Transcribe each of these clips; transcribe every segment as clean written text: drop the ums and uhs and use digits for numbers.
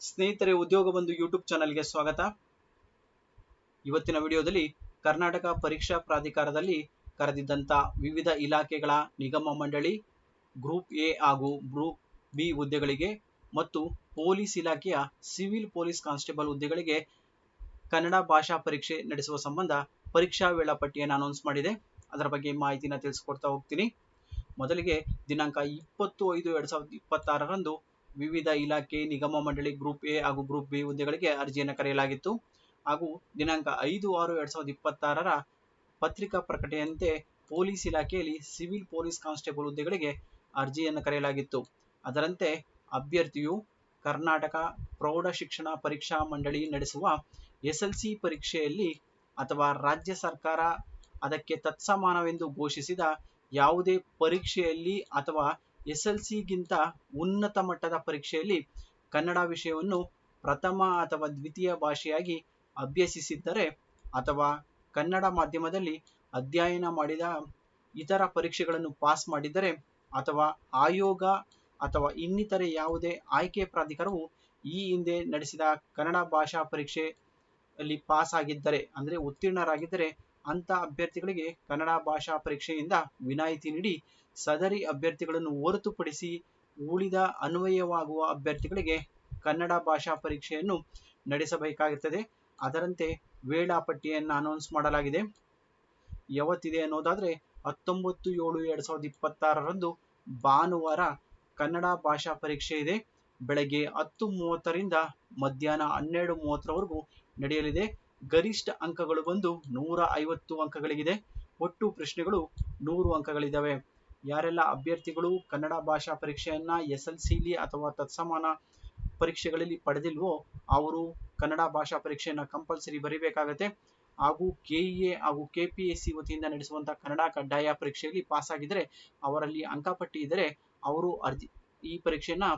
ಸ್ನೇಹಿತರೆ, ಉದ್ಯೋಗ ಬಂಧು ಯೂಟ್ಯೂಬ್ ಚಾನಲ್ಗೆ ಸ್ವಾಗತ. ಇವತ್ತಿನ ವಿಡಿಯೋದಲ್ಲಿ ಕರ್ನಾಟಕ ಪರೀಕ್ಷಾ ಪ್ರಾಧಿಕಾರದಲ್ಲಿ ಕರೆದಿದ್ದಂಥ ವಿವಿಧ ಇಲಾಖೆಗಳ ನಿಗಮ ಮಂಡಳಿ ಗ್ರೂಪ್ ಎ ಹಾಗೂ ಗ್ರೂಪ್ ಬಿ ಹುದ್ದೆಗಳಿಗೆ ಮತ್ತು ಪೊಲೀಸ್ ಇಲಾಖೆಯ ಸಿವಿಲ್ ಪೊಲೀಸ್ ಕಾನ್ಸ್ಟೇಬಲ್ ಹುದ್ದೆಗಳಿಗೆ ಕನ್ನಡ ಭಾಷಾ ಪರೀಕ್ಷೆ ನಡೆಸುವ ಸಂಬಂಧ ಪರೀಕ್ಷಾ ವೇಳಾಪಟ್ಟಿಯನ್ನು ಅನೌನ್ಸ್ ಮಾಡಿದೆ. ಅದರ ಬಗ್ಗೆ ಮಾಹಿತಿನ ತಿಳಿಸ್ಕೊಡ್ತಾ ಹೋಗ್ತೀನಿ. ಮೊದಲಿಗೆ ದಿನಾಂಕ 20/5/2026 ವಿವಿಧ ಇಲಾಖೆ ನಿಗಮ ಮಂಡಳಿ ಗ್ರೂಪ್ ಎ ಹಾಗೂ ಗ್ರೂಪ್ ಬಿ ಹುದ್ದೆಗಳಿಗೆ ಅರ್ಜಿಯನ್ನು ಕರೆಯಲಾಗಿತ್ತು. ಹಾಗೂ ದಿನಾಂಕ 5/6/2026 ಪತ್ರಿಕಾ ಪ್ರಕಟಣೆಯಂತೆ ಪೊಲೀಸ್ ಇಲಾಖೆಯಲ್ಲಿ ಸಿವಿಲ್ ಪೊಲೀಸ್ ಕಾನ್ಸ್ಟೇಬಲ್ ಹುದ್ದೆಗಳಿಗೆ ಅರ್ಜಿಯನ್ನು ಕರೆಯಲಾಗಿತ್ತು. ಅದರಂತೆ ಅಭ್ಯರ್ಥಿಯು ಕರ್ನಾಟಕ ಪ್ರೌಢ ಶಿಕ್ಷಣ ಪರೀಕ್ಷಾ ಮಂಡಳಿ ನಡೆಸುವ SLC ಪರೀಕ್ಷೆಯಲ್ಲಿ ಅಥವಾ ರಾಜ್ಯ ಸರ್ಕಾರ ಅದಕ್ಕೆ ತತ್ಸಮಾನವೆಂದು ಘೋಷಿಸಿದ ಯಾವುದೇ ಪರೀಕ್ಷೆಯಲ್ಲಿ ಅಥವಾ SLCಗಿಂತ ಉನ್ನತ ಮಟ್ಟದ ಪರೀಕ್ಷೆಯಲ್ಲಿ ಕನ್ನಡ ವಿಷಯವನ್ನು ಪ್ರಥಮ ಅಥವಾ ದ್ವಿತೀಯ ಭಾಷೆಯಾಗಿ ಅಭ್ಯಸಿಸಿದ್ದರೆ ಅಥವಾ ಕನ್ನಡ ಮಾಧ್ಯಮದಲ್ಲಿ ಅಧ್ಯಯನ ಮಾಡಿದ ಇತರ ಪರೀಕ್ಷೆಗಳನ್ನು ಪಾಸ್ ಮಾಡಿದ್ದರೆ ಅಥವಾ ಆಯೋಗ ಅಥವಾ ಇನ್ನಿತರೆ ಯಾವುದೇ ಆಯ್ಕೆ ಪ್ರಾಧಿಕಾರವು ಈ ಹಿಂದೆ ನಡೆಸಿದ ಕನ್ನಡ ಭಾಷಾ ಪರೀಕ್ಷೆಯಲ್ಲಿ ಪಾಸ್ ಆಗಿದ್ದರೆ ಅಂದರೆ ಉತ್ತೀರ್ಣರಾಗಿದ್ದರೆ ಅಂತ ಅಭ್ಯರ್ಥಿಗಳಿಗೆ ಕನ್ನಡ ಭಾಷಾ ಪರೀಕ್ಷೆಯಿಂದ ವಿನಾಯಿತಿ ನೀಡಿ ಸದರಿ ಅಭ್ಯರ್ಥಿಗಳನ್ನು ಹೊರತುಪಡಿಸಿ ಉಳಿದ ಅನ್ವಯವಾಗುವ ಅಭ್ಯರ್ಥಿಗಳಿಗೆ ಕನ್ನಡ ಭಾಷಾ ಪರೀಕ್ಷೆಯನ್ನು ನಡೆಸಬೇಕಾಗುತ್ತದೆ. ಅದರಂತೆ ವೇಳಾಪಟ್ಟಿಯನ್ನು ಅನೌನ್ಸ್ ಮಾಡಲಾಗಿದೆ. ಯಾವತ್ತಿದೆ ಅನ್ನೋದಾದರೆ 19/7/2026 ಭಾನುವಾರ ಕನ್ನಡ ಭಾಷಾ ಪರೀಕ್ಷೆ ಇದೆ. ಬೆಳಗ್ಗೆ 10:30ರಿಂದ ಮಧ್ಯಾಹ್ನ 12:30ರವರೆಗೂ ನಡೆಯಲಿದೆ. ಗರಿಷ್ಠ ಅಂಕಗಳು ಬಂದು 150 ಅಂಕಗಳಿಗಿದೆ. ಒಟ್ಟು ಪ್ರಶ್ನೆಗಳು 100 ಅಂಕಗಳಿದ್ದಾವೆ. ಯಾರೆಲ್ಲ ಅಭ್ಯರ್ಥಿಗಳು ಕನ್ನಡ ಭಾಷಾ ಪರೀಕ್ಷೆಯನ್ನು SLCಲಿ ಅಥವಾ ತತ್ಸಮಾನ ಪರೀಕ್ಷೆಗಳಲ್ಲಿ ಪಡೆದಿಲ್ವೋ ಅವರು ಕನ್ನಡ ಭಾಷಾ ಪರೀಕ್ಷೆಯನ್ನು ಕಂಪಲ್ಸರಿ ಬರೀಬೇಕಾಗತ್ತೆ. ಹಾಗೂ KEA ಹಾಗೂ KPSC ವತಿಯಿಂದ ನಡೆಸುವಂಥ ಕನ್ನಡ ಕಡ್ಡಾಯ ಪರೀಕ್ಷೆಯಲ್ಲಿ ಪಾಸ್ ಆಗಿದ್ದರೆ ಅವರಲ್ಲಿ ಅಂಕಪಟ್ಟಿ ಇದ್ದರೆ ಅವರು ಈ ಪರೀಕ್ಷೆಯನ್ನು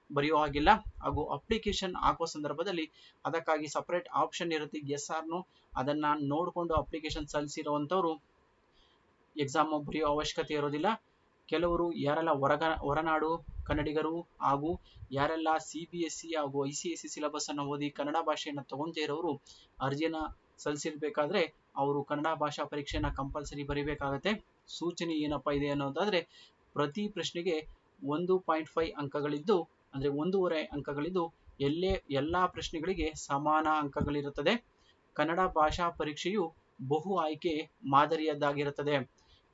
ಬರೆಯೋ ಹಾಗಿಲ್ಲ. ಹಾಗೂ ಅಪ್ಲಿಕೇಶನ್ ಹಾಕುವ ಸಂದರ್ಭದಲ್ಲಿ ಅದಕ್ಕಾಗಿ ಸಪರೇಟ್ ಆಪ್ಷನ್ ಇರುತ್ತೆ, ಎಸ್ ಆರ್ ನೋ. ಅದನ್ನು ನೋಡಿಕೊಂಡು ಅಪ್ಲಿಕೇಶನ್ ಸಲ್ಲಿಸಿರುವಂಥವ್ರು ಎಕ್ಸಾಮ್ ಬರೆಯೋ ಅವಶ್ಯಕತೆ ಇರೋದಿಲ್ಲ. ಕೆಲವರು ಯಾರೆಲ್ಲ ಹೊರನಾಡು ಕನ್ನಡಿಗರು ಹಾಗೂ ಯಾರೆಲ್ಲ CBSE ಹಾಗೂ ICSE ಸಿಲೆಬಸ್ಸನ್ನು ಓದಿ ಕನ್ನಡ ಭಾಷೆಯನ್ನು ತಗೊಂತೇ ಇರೋರು ಅರ್ಜಿಯನ್ನು ಸಲ್ಲಿಸಿರ್ಬೇಕಾದ್ರೆ ಅವರು ಕನ್ನಡ ಭಾಷಾ ಪರೀಕ್ಷೆಯನ್ನು ಕಂಪಲ್ಸರಿ ಬರೀಬೇಕಾಗತ್ತೆ. ಸೂಚನೆ ಏನಪ್ಪ ಇದೆ ಅನ್ನೋದಾದರೆ ಪ್ರತಿ ಪ್ರಶ್ನೆಗೆ 1.5 ಅಂಕಗಳಿದ್ದು ಅಂದರೆ 1.5 ಅಂಕಗಳಿದ್ದು ಎಲ್ಲ ಪ್ರಶ್ನೆಗಳಿಗೆ ಸಮಾನ ಅಂಕಗಳಿರುತ್ತದೆ. ಕನ್ನಡ ಭಾಷಾ ಪರೀಕ್ಷೆಯು ಬಹು ಆಯ್ಕೆ ಮಾದರಿಯದ್ದಾಗಿರುತ್ತದೆ.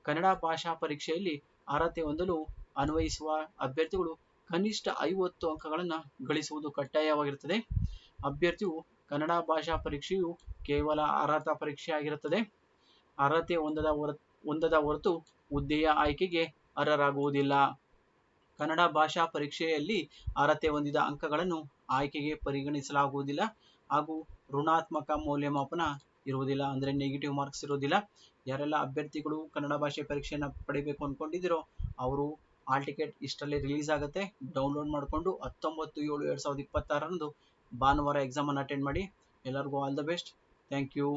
ಕನ್ನಡ ಭಾಷಾ ಪರೀಕ್ಷೆಯಲ್ಲಿ ಅರ್ಹತೆ ಹೊಂದಲು ಅನ್ವಯಿಸುವ ಅಭ್ಯರ್ಥಿಗಳು ಕನಿಷ್ಠ 50 ಅಂಕಗಳನ್ನು ಗಳಿಸುವುದು ಕಡ್ಡಾಯವಾಗಿರುತ್ತದೆ. ಅಭ್ಯರ್ಥಿಯು ಕನ್ನಡ ಭಾಷಾ ಪರೀಕ್ಷೆಯು ಕೇವಲ ಅರ್ಹತಾ ಪರೀಕ್ಷೆ ಆಗಿರುತ್ತದೆ. ಅರ್ಹತೆ ಹೊಂದದ ಹೊರತು ಹುದ್ದೆಯ ಆಯ್ಕೆಗೆ ಅರ್ಹರಾಗುವುದಿಲ್ಲ. ಕನ್ನಡ ಭಾಷಾ ಪರೀಕ್ಷೆಯಲ್ಲಿ ಅರ್ಹತೆ ಹೊಂದಿದ ಅಂಕಗಳನ್ನು ಆಯ್ಕೆಗೆ ಪರಿಗಣಿಸಲಾಗುವುದಿಲ್ಲ ಹಾಗೂ ಋಣಾತ್ಮಕ ಮೌಲ್ಯಮಾಪನ ಇರುವುದಿಲ್ಲ, ಅಂದರೆ ನೆಗೆಟಿವ್ ಮಾರ್ಕ್ಸ್ ಇರುವುದಿಲ್ಲ. ಯಾರೆಲ್ಲ ಅಭ್ಯರ್ಥಿಗಳು ಕನ್ನಡ ಭಾಷೆ ಪರೀಕ್ಷೆಯನ್ನು ಪಡಿಬೇಕು ಅಂದ್ಕೊಂಡಿದ್ದೀರೋ ಅವರು ಹಾಲ್ ಟಿಕೆಟ್ ಇಷ್ಟರಲ್ಲೇ ರಿಲೀಸ್ ಆಗುತ್ತೆ. ಡೌನ್ಲೋಡ್ ಮಾಡಿಕೊಂಡು 19/7/2026 ಭಾನುವಾರ ಎಕ್ಸಾಮನ್ನು ಅಟೆಂಡ್ ಮಾಡಿ. ಎಲ್ಲರಿಗೂ all the best. Thank you.